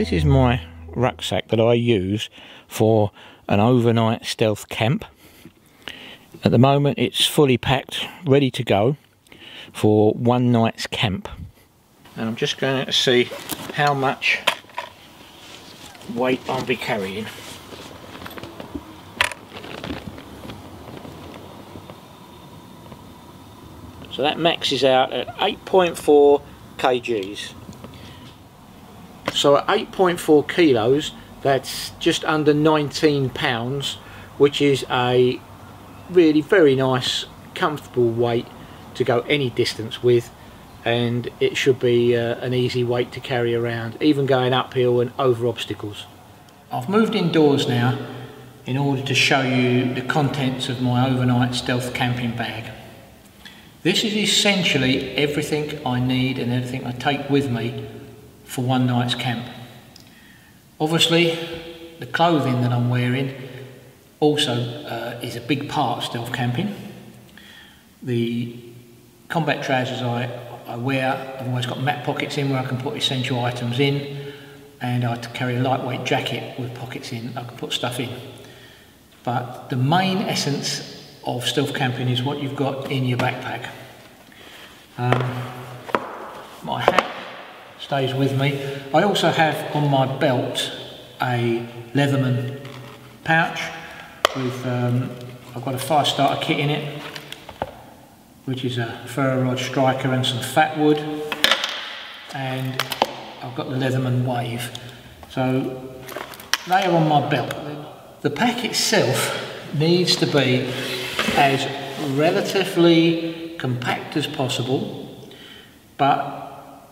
this is my rucksack that I use for an overnight stealth camp. At the moment it's fully packed, ready to go for one night's camp. And I'm just going to see how much weight I'll be carrying. So that maxes out at 8.4 kgs. So at 8.4 kilos, that's just under 19 pounds, which is a really very nice, comfortable weight to go any distance with, and it should be an easy weight to carry around, even going uphill and over obstacles. I've moved indoors now in order to show you the contents of my overnight stealth camping bag. This is essentially everything I need and everything I take with me for one night's camp. Obviously, the clothing that I'm wearing also is a big part of stealth camping. The combat trousers I wear, I've always got map pockets in where I can put essential items in, and I carry a lightweight jacket with pockets in, I can put stuff in. But the main essence of stealth camping is what you've got in your backpack. My hat stays with me. I also have on my belt a Leatherman pouch with I've got a fire starter kit in it, which is a ferro rod striker and some fat wood, and I've got the Leatherman Wave. So they are on my belt. The pack itself needs to be as relatively compact as possible, but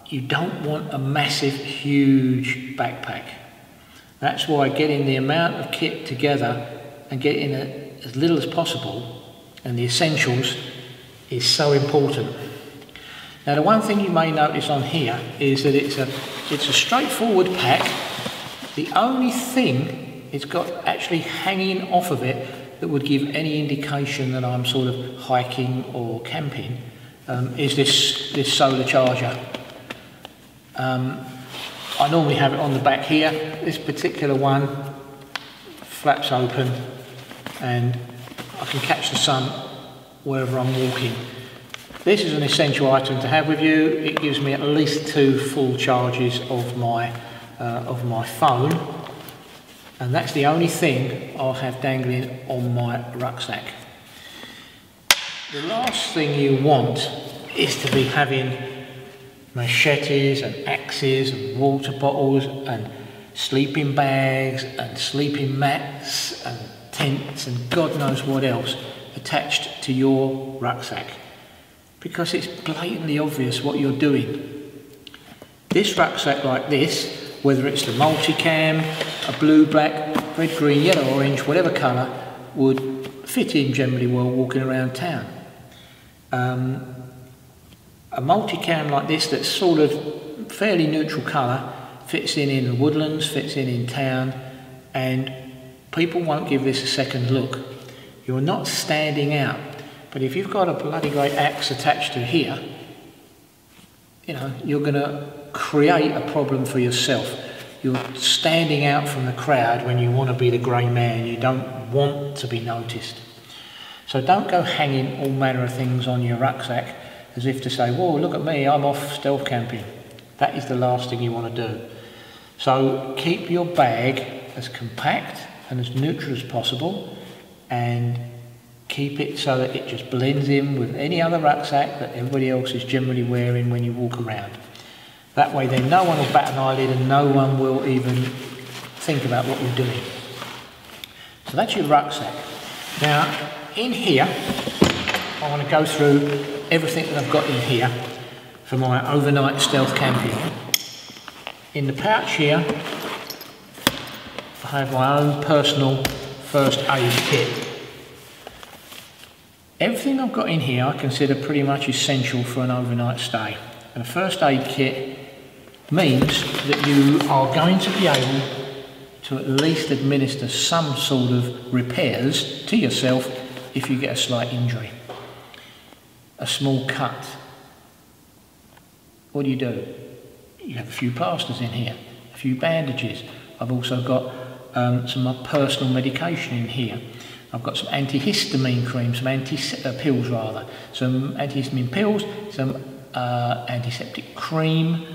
you don't want a massive, huge backpack. That's why getting the amount of kit together and getting it as little as possible and the essentials is so important. Now, the one thing you may notice on here is that it's a straightforward pack. The only thing it's got actually hanging off of it that would give any indication that I'm sort of hiking or camping is this solar charger. I normally have it on the back here. This particular one flaps open and I can catch the sun wherever I'm walking. This is an essential item to have with you. It gives me at least 2 full charges of my phone, and that's the only thing I'll have dangling on my rucksack. The last thing you want is to be having machetes and axes and water bottles and sleeping bags and sleeping mats and tents and God knows what else attached to your rucksack, because it's blatantly obvious what you're doing. This rucksack like this, whether it's the multicam, a blue, black, red, green, yellow, orange, whatever colour, would fit in generally well walking around town. A multicam like this that's sort of fairly neutral colour fits in the woodlands, fits in town, and people won't give this a second look. You're not standing out. But if you've got a bloody great axe attached to here, you know, you're going to create a problem for yourself. You're standing out from the crowd when you want to be the grey man. You don't want to be noticed. So don't go hanging all manner of things on your rucksack as if to say, whoa, look at me, I'm off stealth camping. That is the last thing you want to do. So keep your bag as compact and as neutral as possible, and keep it so that it just blends in with any other rucksack that everybody else is generally wearing when you walk around. That way then no one will bat an eyelid and no one will even think about what you're doing. So that's your rucksack. Now in here, I want to go through everything that I've got in here for my overnight stealth camping. In the pouch here, I have my own personal first aid kit. Everything I've got in here I consider pretty much essential for an overnight stay. And a first aid kit means that you are going to be able to at least administer some sort of repairs to yourself if you get a slight injury. A small cut. What do? You have a few plasters in here. a few bandages. I've also got some of my personal medication in here. I've got some antihistamine cream, some pills rather, some antihistamine pills, some antiseptic cream.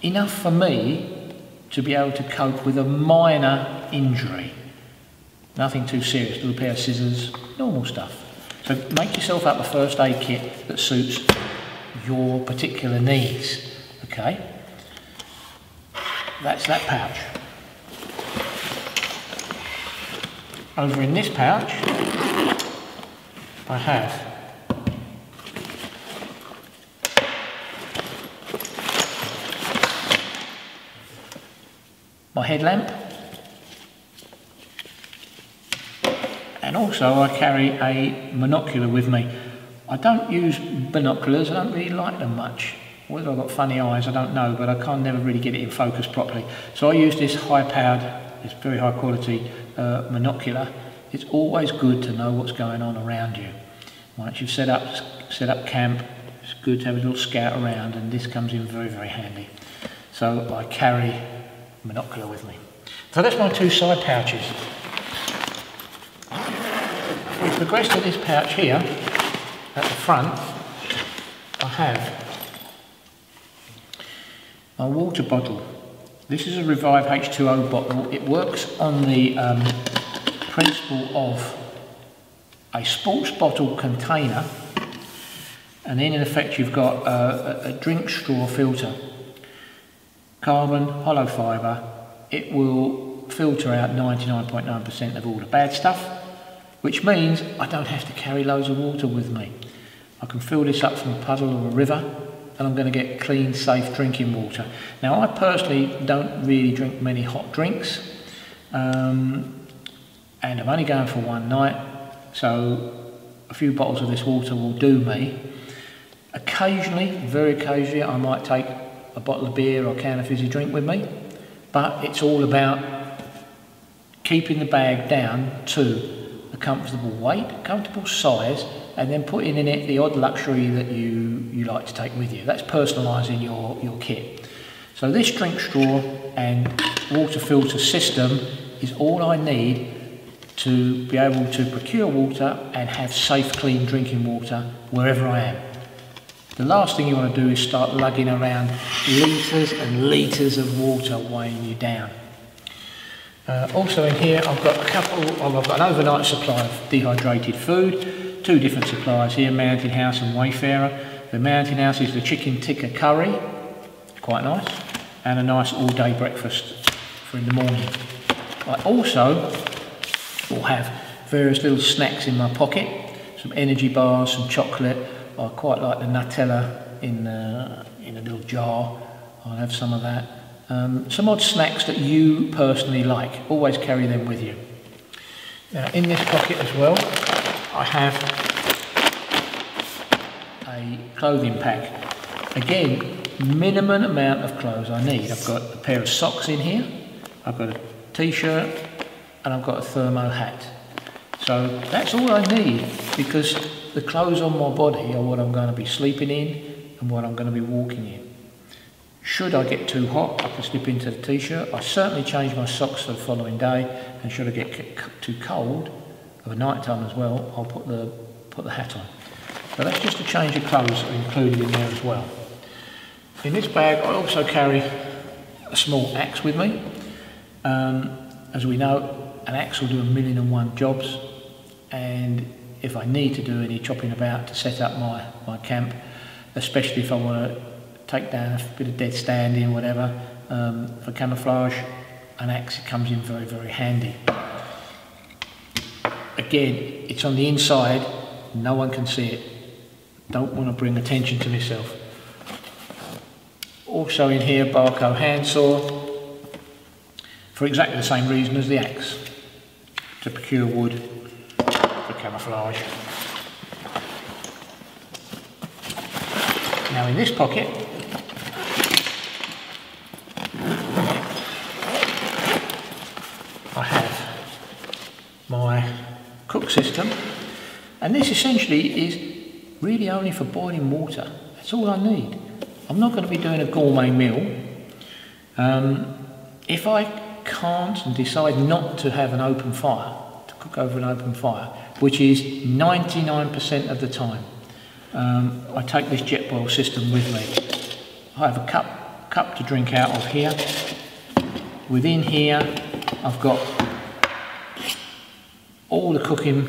Enough for me to be able to cope with a minor injury. Nothing too serious, a little pair of scissors, normal stuff. So make yourself up a first aid kit that suits your particular needs, okay? That's that pouch. Over in this pouch, I have my headlamp, and also I carry a monocular with me. I don't use binoculars, I don't really like them much. Whether I've got funny eyes, I don't know, but I can't never really get it in focus properly. So I use this high-powered, this very high-quality monocular. It's always good to know what's going on around you. Once you've set up camp, it's good to have a little scout around, and this comes in very, very handy. So I carry a monocular with me. So that's my two side pouches. We progress to this pouch here. At the front, I have my water bottle. This is a Revive H2O bottle. It works on the principle of a sports bottle container, and then in effect you've got a drink straw filter. Carbon, hollow fibre. It will filter out 99.9% of all the bad stuff, which means I don't have to carry loads of water with me. I can fill this up from a puddle or a river, and I'm going to get clean, safe drinking water. Now, I personally don't really drink many hot drinks, and I'm only going for one night, so a few bottles of this water will do me. Occasionally, very occasionally, I might take a bottle of beer or a can of fizzy drink with me, but it's all about keeping the bag down to a comfortable weight, comfortable size, and then putting in it the odd luxury that you like to take with you. That's personalising your kit. So this drink straw and water filter system is all I need to be able to procure water and have safe, clean drinking water wherever I am. The last thing you want to do is start lugging around litres and litres of water weighing you down. Also in here I've got I've got an overnight supply of Dehydrated Food, two different suppliers here, Mountain House and Wayfarer. The Mountain House is the chicken tikka curry, quite nice, and a nice all-day breakfast for in the morning. I also will have various little snacks in my pocket, some energy bars, some chocolate. I quite like the Nutella in a little jar. I'll have some of that. Some odd snacks that you personally like, always carry them with you. Now in this pocket as well, I have a clothing pack. Again, minimum amount of clothes I need. I've got a pair of socks in here, I've got a t-shirt, and I've got a thermo hat. So that's all I need, because the clothes on my body are what I'm going to be sleeping in and what I'm going to be walking in. Should I get too hot, I can slip into the t-shirt. I certainly change my socks for the following day, and should I get too cold, or night time as well, I'll put the hat on. So that's just a change of clothes included in there as well. In this bag I also carry a small axe with me. As we know, an axe will do 1,000,001 jobs, and if I need to do any chopping about to set up my camp, especially if I want to take down a bit of dead standing, whatever, for camouflage, an axe comes in very, very handy. Again, it's on the inside, no one can see it. Don't want to bring attention to myself. Also in here, Barco handsaw, for exactly the same reason as the axe, to procure wood for camouflage. Now in this pocket, I have my cook system, and this essentially is really only for boiling water. That's all I need. I'm not going to be doing a gourmet meal. If I can't and decide not to have an open fire, to cook over an open fire, which is 99% of the time, I take this jet boil system with me. I have a cup to drink out of here. Within here, I've got all the cooking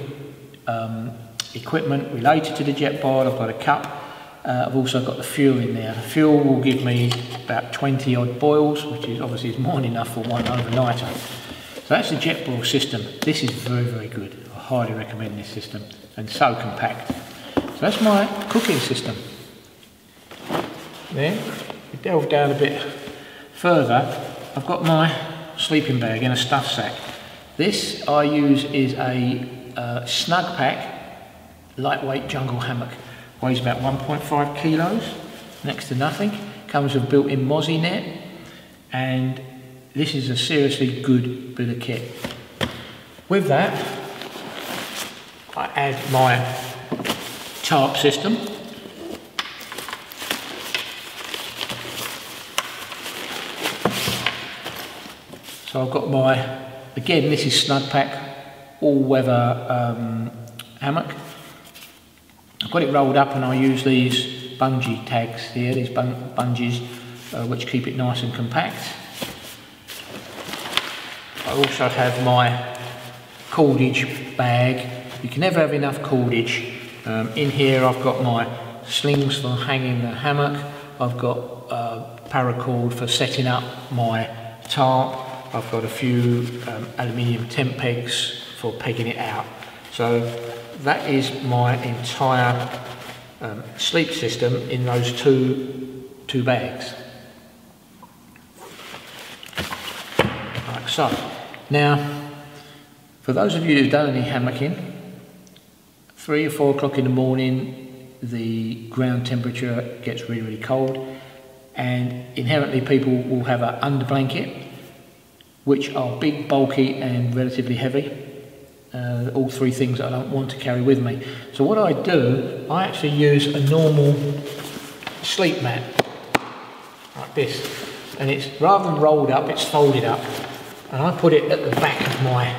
equipment related to the jet boil. I've got a cup. I've also got the fuel in there. The fuel will give me about 20 odd boils, which is obviously more than enough for one overnighter. So that's the jet boil system. This is very, very good. I highly recommend this system, and so compact. So that's my cooking system. Then we delve down a bit further. I've got my sleeping bag in a stuff sack. This I use is a snug pack, lightweight jungle hammock. Weighs about 1.5 kilos, next to nothing. Comes with built-in mozzie net, and this is a seriously good bit of kit. With that, I add my tarp system. So I've got my, again, this is snug pack, all-weather hammock. I've got it rolled up, and I use these bungee tags here, these bungees, which keep it nice and compact. I also have my cordage bag. You can never have enough cordage. In here I've got my slings for hanging the hammock. I've got paracord for setting up my tarp. I've got a few aluminium tent pegs for pegging it out. So that is my entire sleep system in those two bags. Like so. Now, for those of you who've done any hammocking, 3 or 4 o'clock in the morning, the ground temperature gets really, really cold, and inherently people will have an under blanket, which are big, bulky and relatively heavy. All 3 things that I don't want to carry with me. So what I do, I actually use a normal sleep mat, like this. And it's, rather than rolled up, it's folded up. And I put it at the back of my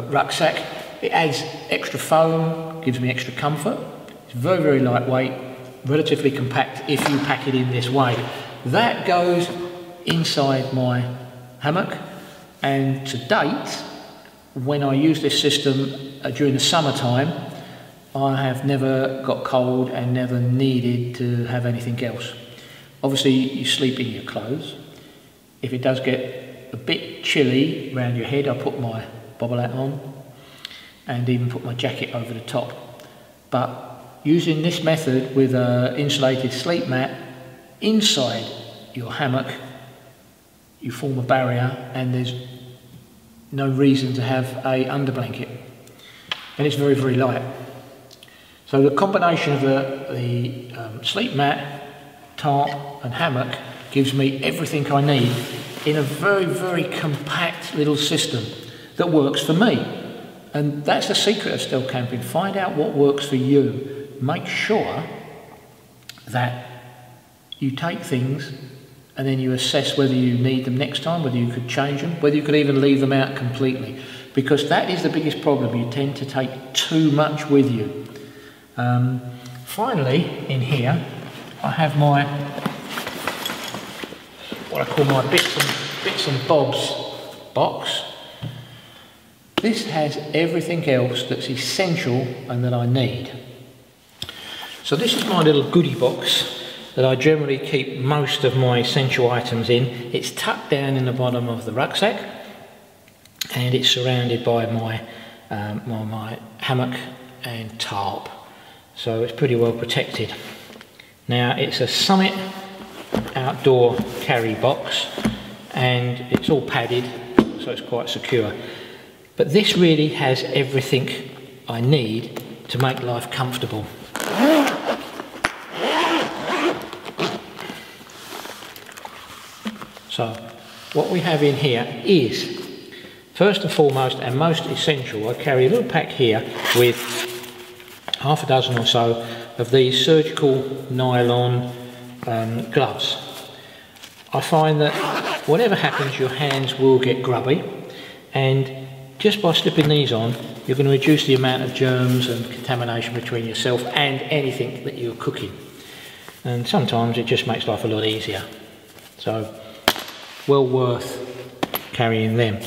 rucksack. It adds extra foam, gives me extra comfort. It's very, very lightweight, relatively compact if you pack it in this way. That goes inside my hammock, and to date, when I use this system during the summertime, I have never got cold and never needed to have anything else. Obviously, you sleep in your clothes. If it does get a bit chilly around your head, I put my bobble hat on and even put my jacket over the top. But using this method with an insulated sleep mat inside your hammock, you form a barrier, and there's no reason to have a under blanket, and it's very, very light. So the combination of the sleep mat, tarp and hammock gives me everything I need in a very, very compact little system that works for me. And that's the secret of stealth camping. Find out what works for you. Make sure that you take things and then you assess whether you need them next time, whether you could change them, whether you could even leave them out completely. Because that is the biggest problem. You tend to take too much with you. Finally, in here, I have my, what I call my bits and bobs box. This has everything else that's essential and that I need. So this is my little goodie box that I generally keep most of my essential items in. It's tucked down in the bottom of the rucksack, and it's surrounded by my my hammock and tarp, so it's pretty well protected. Now, it's a Summit outdoor carry box, and it's all padded, so it's quite secure. But this really has everything I need to make life comfortable. So what we have in here is, first and foremost and most essential, I carry a little pack here with half a dozen or so of these surgical nylon gloves. I find that whatever happens, your hands will get grubby, and just by slipping these on, you're going to reduce the amount of germs and contamination between yourself and anything that you're cooking. And sometimes it just makes life a lot easier. So, well worth carrying them.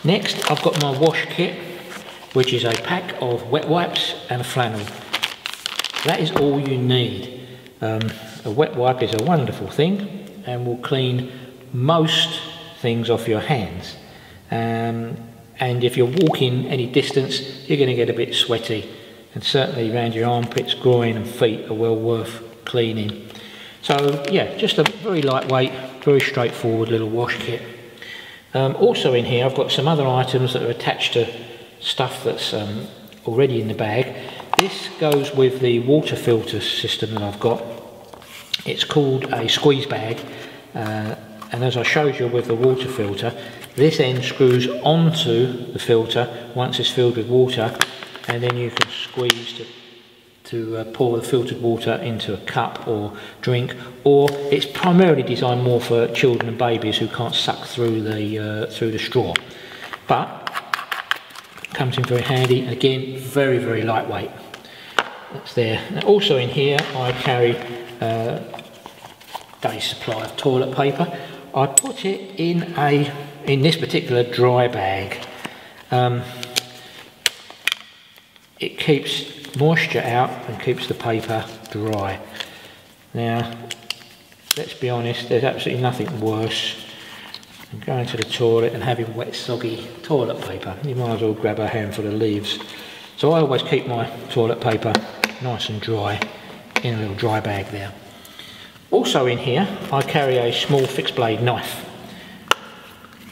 Next, I've got my wash kit, which is a pack of wet wipes and a flannel. That is all you need. A wet wipe is a wonderful thing and will clean most things off your hands. And if you're walking any distance, you're going to get a bit sweaty, and certainly around your armpits, groin and feet are well worth cleaning. So yeah, just a very lightweight, very straightforward little wash kit. Also in here I've got some other items that are attached to stuff that's already in the bag. This goes with the water filter system that I've got. It's called a squeeze bag, and as I showed you with the water filter, this end screws onto the filter once it's filled with water, and then you can squeeze to pour the filtered water into a cup or drink, or it's primarily designed more for children and babies who can't suck through the straw. But it comes in very handy, and again, very, very lightweight. That's there. And also in here I carry a day's supply of toilet paper. I put it in this particular dry bag. It keeps moisture out and keeps the paper dry. Now, let's be honest, there's absolutely nothing worse than going to the toilet and having wet, soggy toilet paper. You might as well grab a handful of leaves. So I always keep my toilet paper nice and dry in a little dry bag there. Also in here, I carry a small fixed blade knife.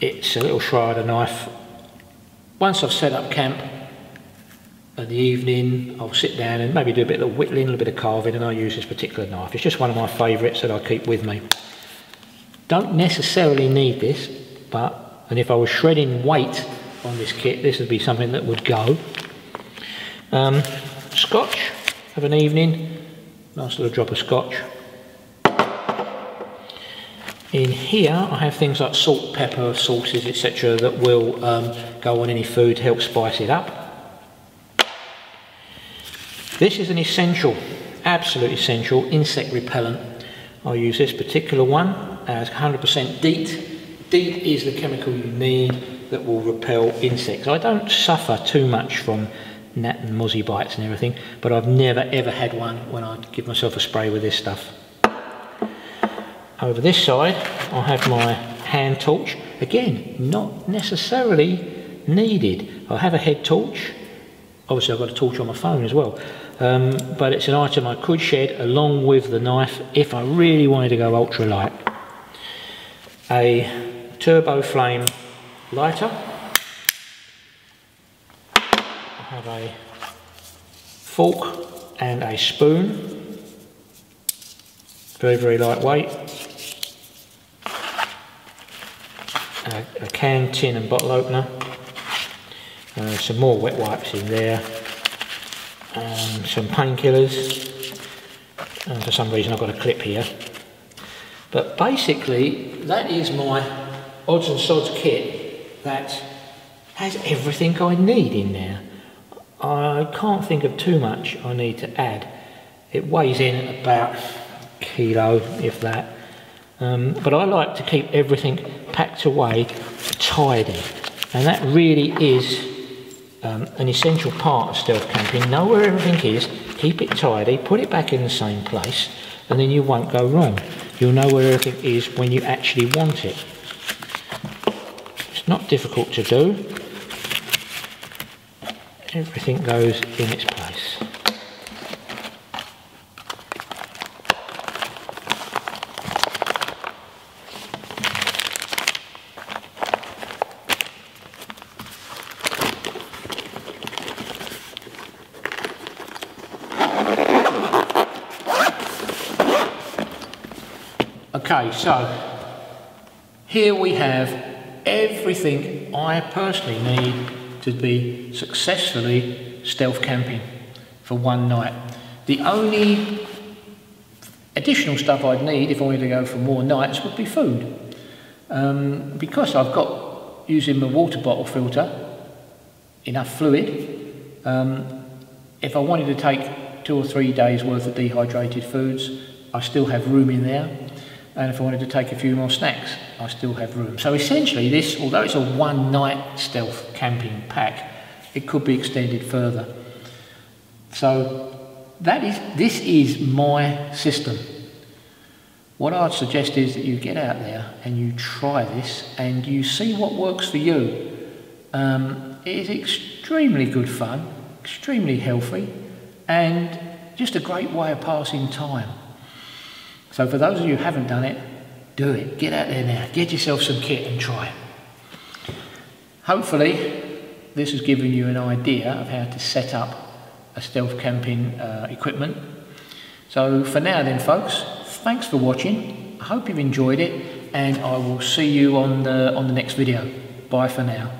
It's a little Schrader knife. Once I've set up camp in the evening, I'll sit down and maybe do a bit of whittling, a little bit of carving, and I'll use this particular knife. It's just one of my favourites that I keep with me. Don't necessarily need this, and if I was shredding weight on this kit, this would be something that would go. Scotch of an evening, nice little drop of scotch. In here I have things like salt, pepper, sauces, etc. that will go on any food to help spice it up. This is an essential, absolute essential insect repellent. I'll use this particular one as 100% DEET. DEET is the chemical you need that will repel insects. I don't suffer too much from gnat and mozzie bites and everything, but I've never ever had one when I give myself a spray with this stuff. Over this side I have my hand torch. Again, not necessarily needed. I have a head torch. Obviously I've got a torch on my phone as well, but it's an item I could shed along with the knife if I really wanted to go ultra light. A turbo flame lighter. I have a fork and a spoon. Very, very lightweight. A can, tin and bottle opener. Some more wet wipes in there. Some painkillers. For some reason I've got a clip here. But basically that is my odds and sods kit that has everything I need in there. I can't think of too much I need to add. It weighs in at about a kilo, if that. But I like to keep everything packed away tidy, and that really is an essential part of stealth camping. Know where everything is, keep it tidy, put it back in the same place, and then you won't go wrong. You'll know where everything is when you actually want it. It's not difficult to do. Everything goes in its place. Okay, so here we have everything I personally need to be successfully stealth camping for one night. The only additional stuff I'd need if I wanted to go for more nights would be food. Because I've got, using my water bottle filter, enough fluid, if I wanted to take 2 or 3 days worth of dehydrated foods, I still have room in there. And if I wanted to take a few more snacks, I still have room. So essentially this, although it's a 1 night stealth camping pack, it could be extended further. So this is my system. What I'd suggest is that you get out there and you try this and you see what works for you. It is extremely good fun, extremely healthy, and just a great way of passing time. So for those of you who haven't done it, do it. Get out there now, get yourself some kit and try it. Hopefully this has given you an idea of how to set up a stealth camping equipment. So for now then folks, thanks for watching. I hope you've enjoyed it, and I will see you on the next video. Bye for now.